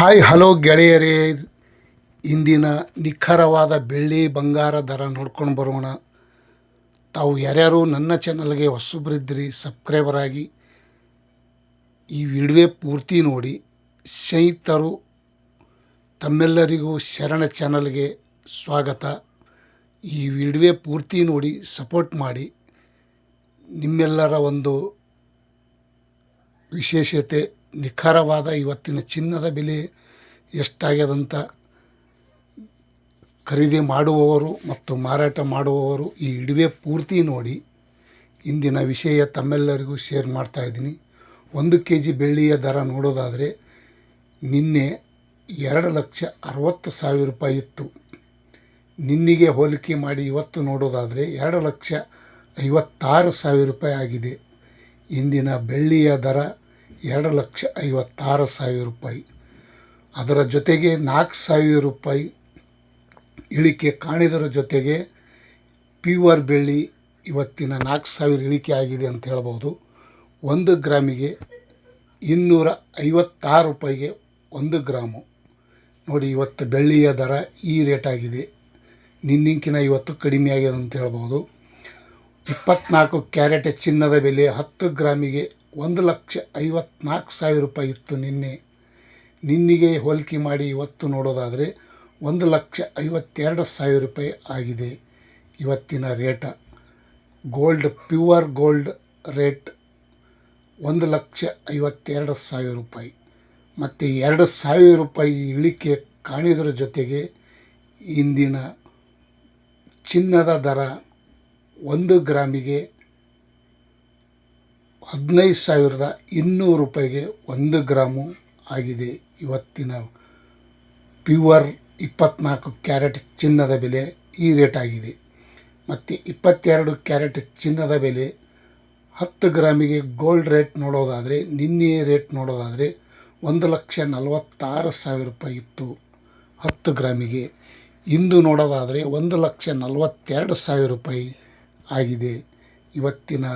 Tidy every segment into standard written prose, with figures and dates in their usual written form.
Hi hello ಗೆಳೆಯರೇ, ಇಂದಿನ ನಿಖರವಾದ ಬೆಳ್ಳಿ ಬಂಗಾರ ದರ ನೋಡ್ಕೊಂಡು ಬರೋಣ. ತಾವು ಯಾರ್ಯಾರು ನನ್ನ ಚಾನಲ್ಗೆ ಹೊಸಬ್ರಿದ್ರಿ ಸಬ್ಸ್ಕ್ರೈಬರ್ ಆಗಿ ಈ ವಿಡಿಯೋ ಪೂರ್ತಿ ನೋಡಿ. ಸ್ನೇಹಿತರು ತಮ್ಮೆಲ್ಲರಿಗೂ ಶರಣ ಚಾನಲ್ಗೆ ಸ್ವಾಗತ. ಈ ವಿಡಿಯೋ ಪೂರ್ತಿ ನೋಡಿ ಸಪೋರ್ಟ್ ಮಾಡಿ. ನಿಮ್ಮೆಲ್ಲರ ಒಂದು ವಿಶೇಷತೆ ನಿಖರವಾದ ಇವತ್ತಿನ ಚಿನ್ನದ ಬೆಲೆ ಎಷ್ಟಾಗ್ಯದಂತ ಖರೀದಿ ಮಾಡುವವರು ಮತ್ತು ಮಾರಾಟ ಮಾಡುವವರು ಈ ವಿಡಿಯೋ ಪೂರ್ತಿ ನೋಡಿ. ಇಂದಿನ ವಿಷಯ ತಮ್ಮೆಲ್ಲರಿಗೂ ಶೇರ್ ಮಾಡ್ತಾಯಿದ್ದೀನಿ. 1 kg ಬೆಳ್ಳಿಯ ದರ ನೋಡೋದಾದರೆ ನಿನ್ನೆ 2,60,000 ರೂಪಾಯಿ ಇತ್ತು. ನಿನ್ನೆಗೆ ಹೋಲಿಕೆ ಮಾಡಿ ಇವತ್ತು ನೋಡೋದಾದರೆ 2,56,000 ರೂಪಾಯಿ ಆಗಿದೆ. ಇಂದಿನ ಬೆಳ್ಳಿಯ ದರ 2,56,000 ರೂಪಾಯಿ. ಅದರ ಜೊತೆಗೆ 4,000 ರೂಪಾಯಿ ಇಳಿಕೆ ಕಾಣಿದರ ಜೊತೆಗೆ ಪ್ಯೂವರ್ ಬೆಳ್ಳಿ ಇವತ್ತಿನ 4,000 ಇಳಿಕೆ ಆಗಿದೆ ಅಂತ ಹೇಳ್ಬೋದು. 1 ಗ್ರಾಮಿಗೆ 256 ರೂಪಾಯಿಗೆ 1 ಗ್ರಾಮು. ನೋಡಿ, ಇವತ್ತು ಬೆಳ್ಳಿಯ ದರ ಈ ರೇಟ್ ಆಗಿದೆ. ನಿನ್ನಿಂಕಿನ ಇವತ್ತು ಕಡಿಮೆ ಆಗಿದೆ ಅಂತ ಹೇಳ್ಬೋದು. 24 ಕ್ಯಾರೆಟ್ ಚಿನ್ನದ ಬೆಲೆ 10 ಗ್ರಾಮಿಗೆ 1,54,000 ರೂಪಾಯಿ ಇತ್ತು ನಿನ್ನೆಗೆ ಹೋಲಿಕೆ ಮಾಡಿ ಇವತ್ತು ನೋಡೋದಾದರೆ 1,52,000 ರೂಪಾಯಿ ಆಗಿದೆ ಇವತ್ತಿನ rate. Gold pure gold rate 1,52,000 ರೂಪಾಯಿ. ಮತ್ತು 2,000 ರೂಪಾಯಿ ಇಳಿಕೆ ಕಾಣಿದರ ಜೊತೆಗೆ ಇಂದಿನ ಚಿನ್ನದ ದರ 1 ಗ್ರಾಮಿಗೆ 15,200 ರೂಪಾಯಿಗೆ 1 ಗ್ರಾಮು ಆಗಿದೆ. ಇವತ್ತಿನ ಪ್ಯೂವರ್ 24 ಕ್ಯಾರೆಟ್ ಚಿನ್ನದ ಬೆಲೆ ಈ ರೇಟ್ ಆಗಿದೆ. ಮತ್ತು 22 ಕ್ಯಾರೆಟ್ ಚಿನ್ನದ ಬೆಲೆ 10 ಗ್ರಾಮಿಗೆ ಗೋಲ್ಡ್ ರೇಟ್ ನೋಡೋದಾದರೆ ನಿನ್ನೆ ರೇಟ್ ನೋಡೋದಾದರೆ 1,46,000 ರೂಪಾಯಿ ಇತ್ತು 10 ಗ್ರಾಮಿಗೆ. ಇಂದು ನೋಡೋದಾದರೆ 1,42,000 ರೂಪಾಯಿ ಆಗಿದೆ. ಇವತ್ತಿನ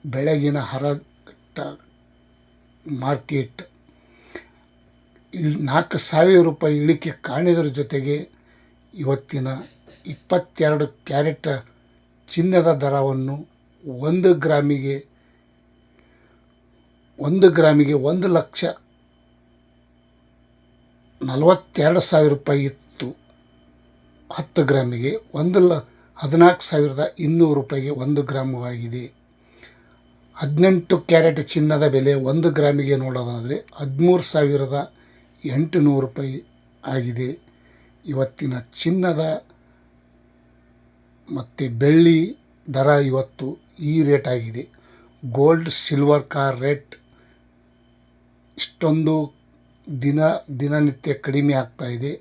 ಬೆಳಗಿನ ಹರಾಟ ಮಾರ್ಕೆಟ್ 4,000 ರೂಪಾಯಿ ಇಳಿಕೆ ಕಾಣಿದರ ಜೊತೆಗೆ ಇವತ್ತಿನ 22 ಕ್ಯಾರೆಟ್ ಚಿನ್ನದ ದರವನ್ನು 1 ಗ್ರಾಮಿಗೆ 1,42,000 ರೂಪಾಯಿ ಇತ್ತು 10 ಗ್ರಾಮಿಗೆ. 14,200 ರೂಪಾಯಿಗೆ 1 ಗ್ರಾಮು ಆಗಿದೆ. 18 ಕ್ಯಾರೆಟ್ ಚಿನ್ನದ ಬೆಲೆ 1 ಗ್ರಾಮಿಗೆ ನೋಡೋದಾದರೆ 13,800 ರೂಪಾಯಿ ಆಗಿದೆ. ಇವತ್ತಿನ ಚಿನ್ನದ ಮತ್ತು ಬೆಳ್ಳಿ ದರ ಇವತ್ತು ಈ ರೇಟ್ ಆಗಿದೆ. ಗೋಲ್ಡ್ ಸಿಲ್ವರ್ ಕಾರ್ ರೇಟ್ ಇಷ್ಟೊಂದು ದಿನನಿತ್ಯ ಕಡಿಮೆ ಆಗ್ತಾಯಿದೆ.